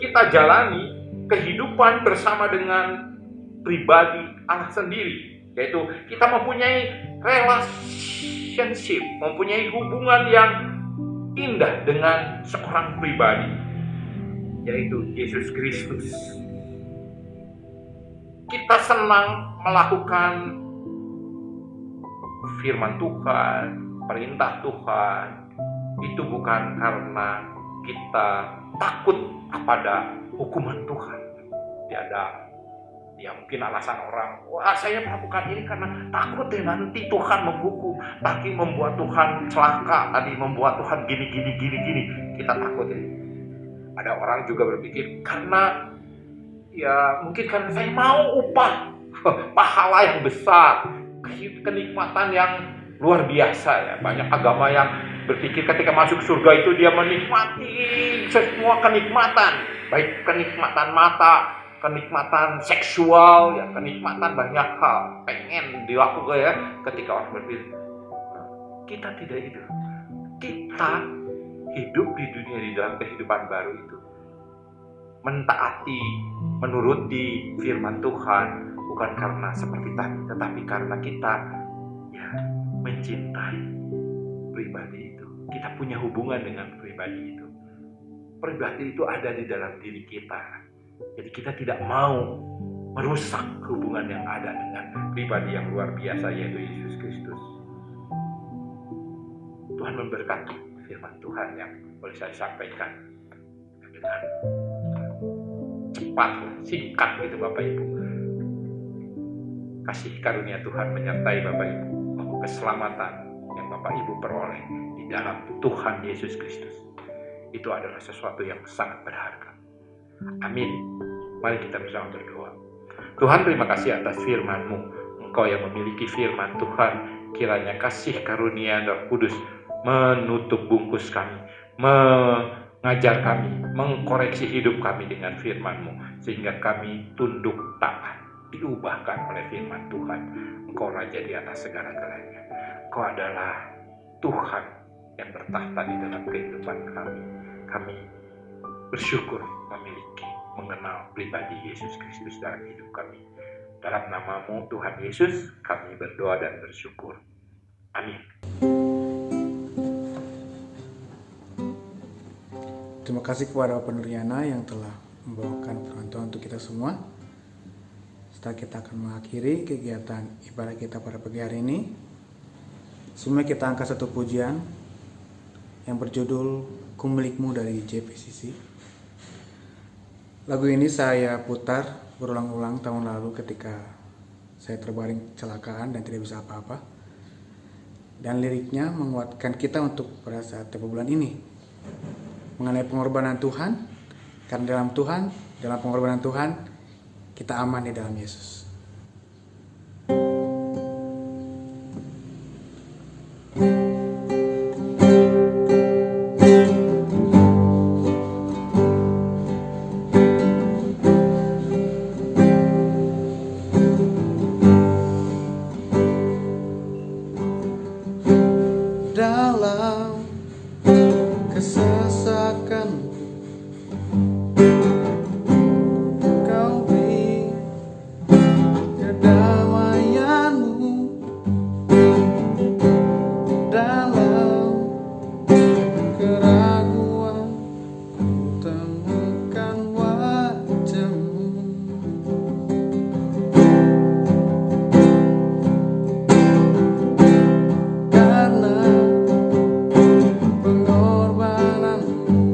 kita jalani kehidupan bersama dengan pribadi Allah sendiri. Yaitu kita mempunyai relationship, mempunyai hubungan yang indah dengan seorang pribadi, yaitu Yesus Kristus. Kita senang melakukan firman Tuhan, perintah Tuhan, itu bukan karena kita takut kepada hukuman Tuhan. Ya mungkin alasan orang, wah saya melakukan ini karena takut nanti Tuhan menghukum, tadi membuat Tuhan celaka, tadi membuat Tuhan gini. Kita takut ya. Ada orang juga berpikir karena ya mungkin karena saya mau upah pahala yang besar, kenikmatan yang luar biasa ya. Banyak agama yang berpikir ketika masuk surga itu dia menikmati semua kenikmatan, baik kenikmatan mata, kenikmatan seksual, ya kenikmatan banyak hal, pengen dilakukan ya. Ketika orang berpikir, kita tidak itu. Kita hidup di dunia di dalam kehidupan baru itu, mentaati, menuruti firman Tuhan, bukan karena seperti tadi, tetapi karena kita ya mencintai pribadi itu. Kita punya hubungan dengan pribadi itu. Pribadi itu ada di dalam diri kita. Jadi kita tidak mau merusak hubungan yang ada dengan pribadi yang luar biasa, yaitu Yesus Kristus. Tuhan memberkati firman Tuhan yang boleh saya sampaikan dengan cepat, singkat gitu Bapak Ibu. Kasih karunia Tuhan menyertai Bapak Ibu, bahwa keselamatan yang Bapak Ibu peroleh di dalam Tuhan Yesus Kristus itu adalah sesuatu yang sangat berharga. Amin. Mari kita bersama berdoa. Tuhan, terima kasih atas firman-Mu. Engkau yang memiliki firman Tuhan, kiranya kasih karunia Roh Kudus menutup bungkus kami, mengajar kami, mengkoreksi hidup kami dengan firman-Mu, sehingga kami tunduk taat, diubahkan oleh firman Tuhan. Engkau Raja di atas segala-galanya. Engkau adalah Tuhan yang bertahta di dalam kehidupan kami. Kami bersyukur memiliki, mengenal pribadi Yesus Kristus dalam hidup kami. Dalam nama-Mu Tuhan Yesus, kami berdoa dan bersyukur. Amin. Terima kasih kepada Bapak Nuriana yang telah membawakan firman Tuhan untuk kita semua. Setelah kita akan mengakhiri kegiatan ibadah kita pada pagi hari ini, semua kita angkat satu pujian yang berjudul Ku Milikmu dari JPCC. Lagu ini saya putar berulang-ulang tahun lalu ketika saya terbaring kecelakaan dan tidak bisa apa-apa. Dan liriknya menguatkan kita untuk pada saat tempo bulan ini, mengenai pengorbanan Tuhan. Karena dalam pengorbanan Tuhan kita aman di dalam Yesus. Dalam kesesakan Kau beri kedamaianmu. Dalam keraguan ku temukan wajahmu. Karena pengorbananmu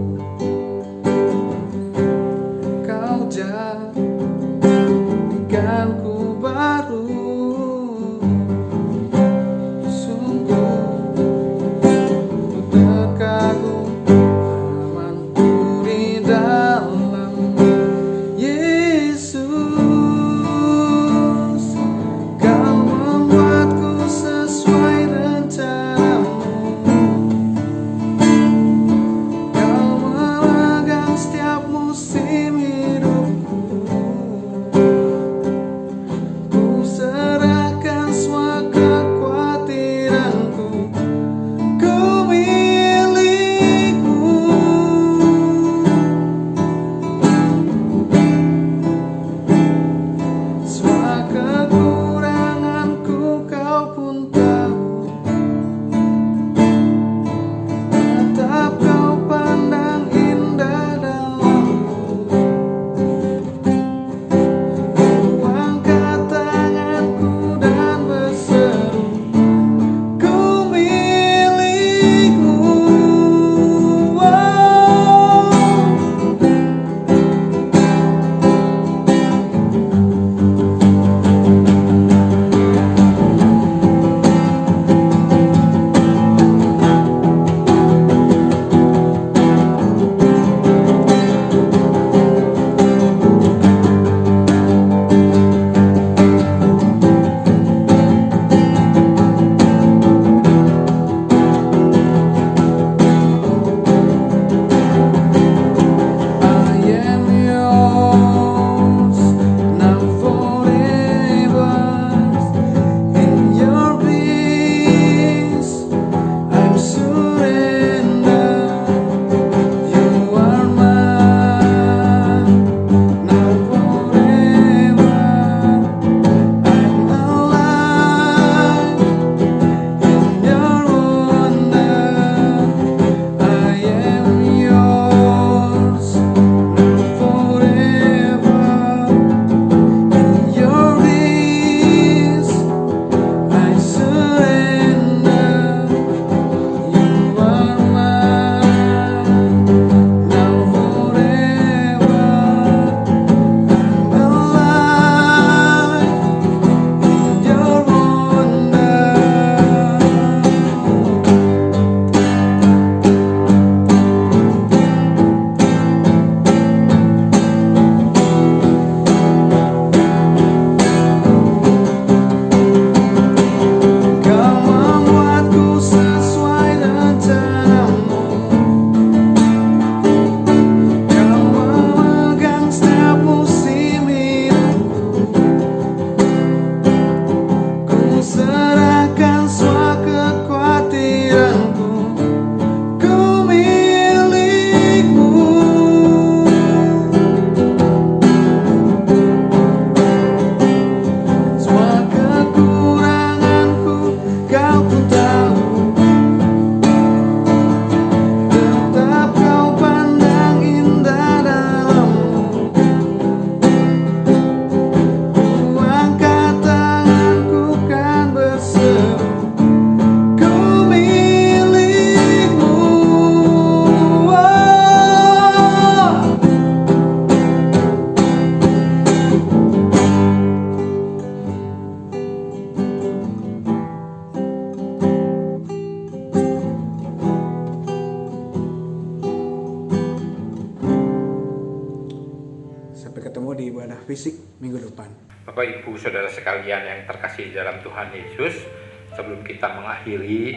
fisik minggu depan. Bapak Ibu Saudara sekalian yang terkasih dalam Tuhan Yesus, sebelum kita mengakhiri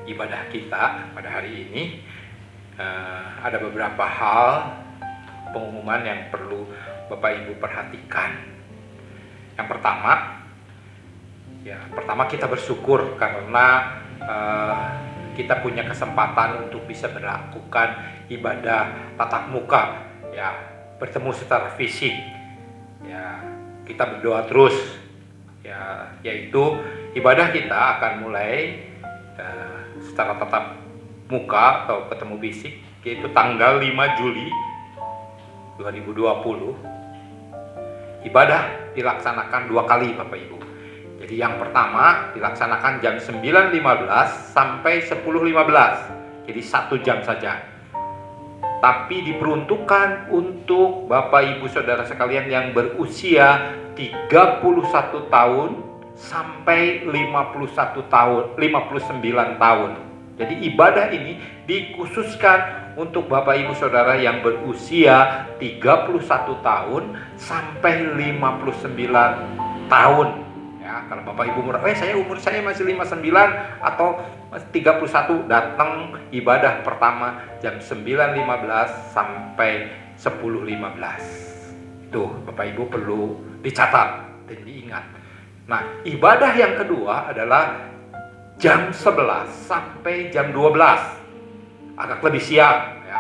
ibadah kita pada hari ini, ada beberapa hal pengumuman yang perlu Bapak Ibu perhatikan. Yang pertama kita bersyukur karena kita punya kesempatan untuk bisa melakukan ibadah tatap muka, ya, bertemu secara fisik, ya. Kita berdoa terus, ya, yaitu ibadah kita akan mulai secara tatap muka atau ketemu fisik, yaitu tanggal 5 Juli 2020. Ibadah dilaksanakan 2 kali, Bapak Ibu. Jadi yang pertama dilaksanakan jam 9.15 sampai 10.15, jadi 1 jam saja. Tapi diperuntukkan untuk Bapak Ibu Saudara sekalian yang berusia 31 tahun sampai 51 tahun, 59 tahun. Jadi ibadah ini dikhususkan untuk Bapak Ibu Saudara yang berusia 31 tahun sampai 59 tahun. Ya, kalau Bapak Ibu umur saya masih 59 atau 31, datang ibadah pertama jam 9.15 sampai 10.15. Itu Bapak Ibu perlu dicatat dan diingat. Nah, ibadah yang kedua adalah jam 11 sampai jam 12, agak lebih siang, ya.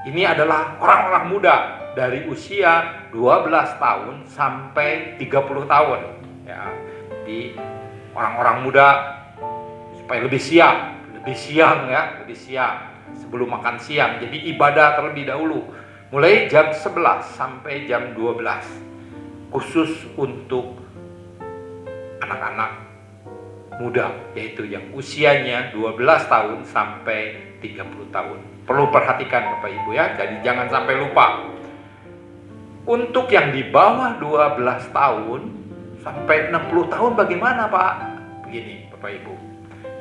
Ini adalah orang-orang muda dari usia 12 tahun sampai 30 tahun, ya. Di orang-orang muda supaya lebih siang sebelum makan siang. Jadi ibadah terlebih dahulu mulai jam 11 sampai jam 12, khusus untuk anak-anak muda, yaitu yang usianya 12 tahun sampai 30 tahun. Perlu perhatikan Bapak Ibu, ya, jadi jangan sampai lupa. Untuk yang di bawah 12 tahun sampai 60 tahun bagaimana, Pak? Begini Bapak Ibu,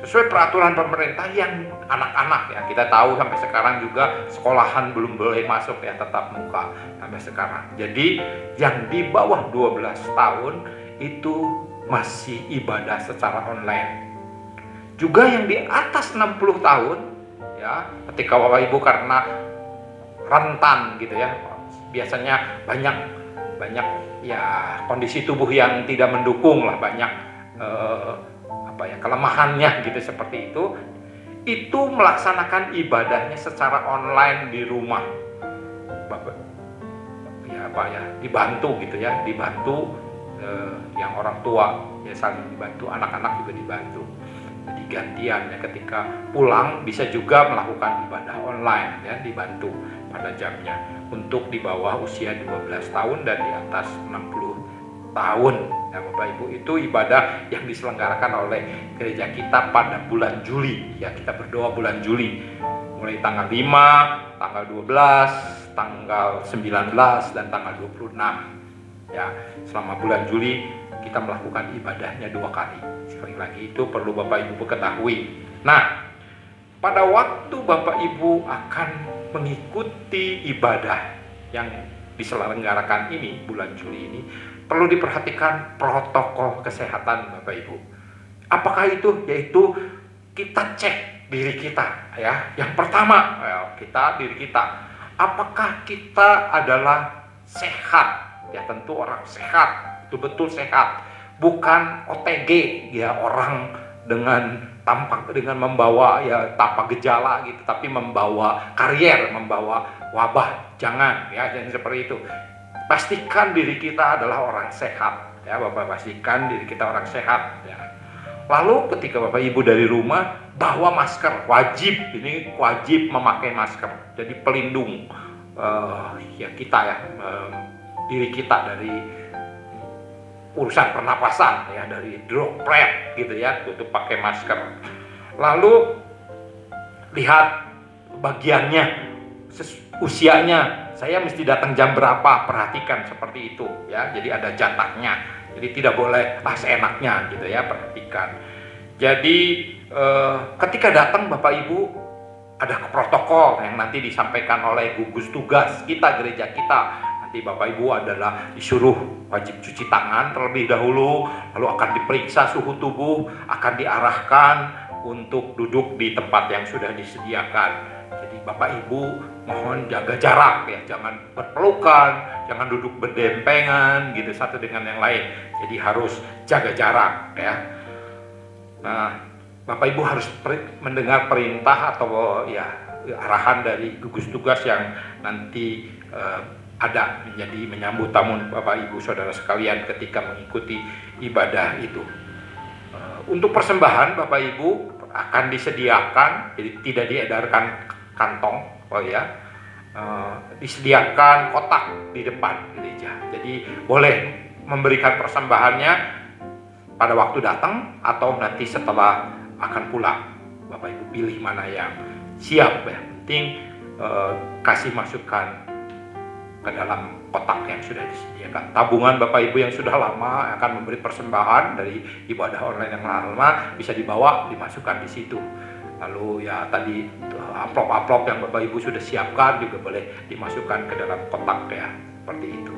sesuai peraturan pemerintah yang anak-anak, ya, kita tahu sampai sekarang juga sekolahan belum boleh masuk, ya, tatap muka sampai sekarang. Jadi yang di bawah 12 tahun itu masih ibadah secara online. Juga yang di atas 60 tahun, ya, ketika Bapak Ibu karena rentan gitu, ya, biasanya banyak ya kondisi tubuh yang tidak mendukung lah, banyak kelemahannya gitu, seperti itu melaksanakan ibadahnya secara online di rumah, Bapak, ya Pak, ya, dibantu gitu, ya, dibantu yang orang tua, ya, saling dibantu, anak-anak juga dibantu. Jadi gantian, ya, ketika pulang bisa juga melakukan ibadah online, ya, dibantu pada jamnya. Untuk di bawah usia 12 tahun dan di atas 60 tahun, ya Bapak Ibu, itu ibadah yang diselenggarakan oleh gereja kita pada bulan Juli, ya. Kita berdoa bulan Juli mulai tanggal 5, tanggal 12, tanggal 19 dan tanggal 26. Ya, selama bulan Juli kita melakukan ibadahnya 2 kali. Sekali lagi itu perlu Bapak Ibu ketahui. Nah, pada waktu Bapak Ibu akan mengikuti ibadah yang diselenggarakan ini bulan Juli ini, perlu diperhatikan protokol kesehatan Bapak Ibu. Apakah itu? Yaitu kita cek diri kita, ya. Yang pertama, diri kita. Apakah kita adalah sehat? Ya, tentu orang sehat, betul-betul sehat. Bukan OTG, ya, orang dengan membawa, ya, tanpa gejala gitu, tapi membawa karier, membawa wabah. Jangan, ya, jangan seperti itu. Pastikan diri kita adalah orang sehat, ya Bapak, pastikan diri kita orang sehat, ya. Lalu ketika Bapak Ibu dari rumah, bawa masker, wajib memakai masker. Jadi pelindung ya kita, ya, diri kita dari urusan pernapasan, ya, dari droplet gitu, ya, itu pakai masker. Lalu lihat bagiannya, usianya, saya mesti datang jam berapa, perhatikan seperti itu, ya. Jadi ada jatahnya, jadi tidak boleh seenaknya gitu, ya, perhatikan. Jadi ketika datang Bapak Ibu, ada protokol yang nanti disampaikan oleh gugus tugas kita, gereja kita. Nanti Bapak Ibu adalah disuruh wajib cuci tangan terlebih dahulu, lalu akan diperiksa suhu tubuh, akan diarahkan untuk duduk di tempat yang sudah disediakan. Jadi Bapak Ibu mohon jaga jarak ya, jangan berpelukan, jangan duduk berdempengan gitu satu dengan yang lain. Jadi harus jaga jarak ya. Nah, Bapak Ibu harus mendengar perintah atau ya arahan dari gugus tugas yang nanti ada menjadi menyambut tamu Bapak Ibu Saudara sekalian ketika mengikuti ibadah itu. Untuk persembahan Bapak Ibu akan disediakan, jadi tidak diedarkan kantong, disediakan kotak di depan gereja. Jadi boleh memberikan persembahannya pada waktu datang atau nanti setelah akan pulang. Bapak Ibu pilih mana yang siap ya. Penting kasih masukan ke dalam kotak yang sudah disediakan. Tabungan Bapak Ibu yang sudah lama akan memberi persembahan dari ibadah online yang lama bisa dibawa, dimasukkan di situ. Lalu ya tadi amplop-amplop yang Bapak Ibu sudah siapkan juga boleh dimasukkan ke dalam kotak ya, seperti itu.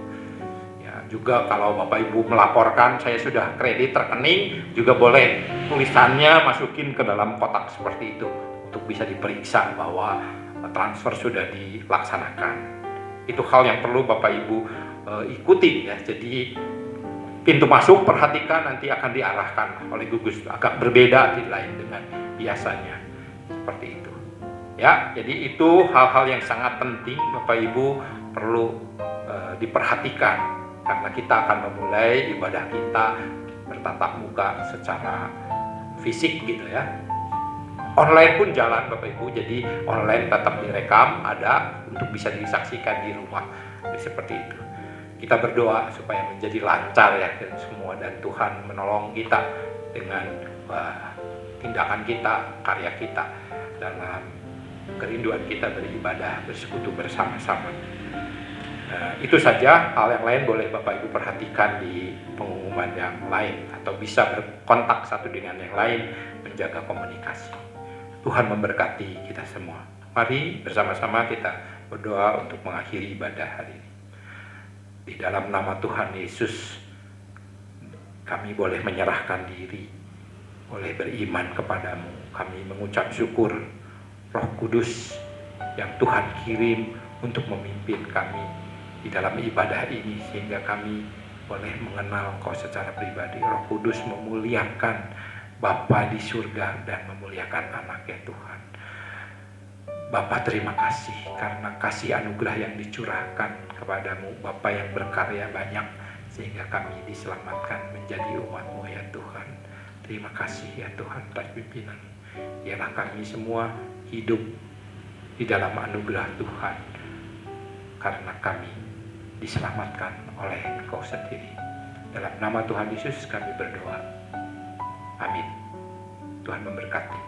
Ya, juga kalau Bapak Ibu melaporkan saya sudah kredit rekening, juga boleh tulisannya masukin ke dalam kotak seperti itu untuk bisa diperiksa bahwa transfer sudah dilaksanakan. Itu hal yang perlu Bapak Ibu ikuti ya. Jadi pintu masuk perhatikan, nanti akan diarahkan oleh gugus, agak berbeda lain dengan biasanya seperti itu. Ya, jadi itu hal-hal yang sangat penting Bapak Ibu perlu diperhatikan karena kita akan memulai ibadah kita bertatap muka secara fisik gitu ya. Online pun jalan Bapak Ibu, jadi online tetap direkam ada untuk bisa disaksikan di rumah. Jadi seperti itu. Kita berdoa supaya menjadi lancar ya dan semua, dan Tuhan menolong kita dengan tindakan kita, karya kita dalam kerinduan kita beribadah, bersekutu bersama-sama. Itu saja. Hal yang lain boleh Bapak Ibu perhatikan di pengumuman yang lain atau bisa berkontak satu dengan yang lain, menjaga komunikasi. Tuhan memberkati kita semua. Mari bersama-sama kita berdoa untuk mengakhiri ibadah hari ini. Di dalam nama Tuhan Yesus, kami boleh menyerahkan diri, boleh beriman kepadamu. Kami mengucap syukur Roh Kudus yang Tuhan kirim untuk memimpin kami di dalam ibadah ini, sehingga kami boleh mengenal Kau secara pribadi. Roh Kudus memuliakan Bapa di surga dan memuliakan Anak ya Tuhan. Bapa, terima kasih karena kasih anugerah yang dicurahkan kepadamu, Bapa yang berkarya banyak sehingga kami diselamatkan menjadi umat-Mu ya Tuhan. Terima kasih ya Tuhan atas pimpinan. Biarlah kami semua hidup di dalam anugerah Tuhan karena kami diselamatkan oleh Engkau sendiri. Dalam nama Tuhan Yesus kami berdoa. Amin. Tuhan memberkati.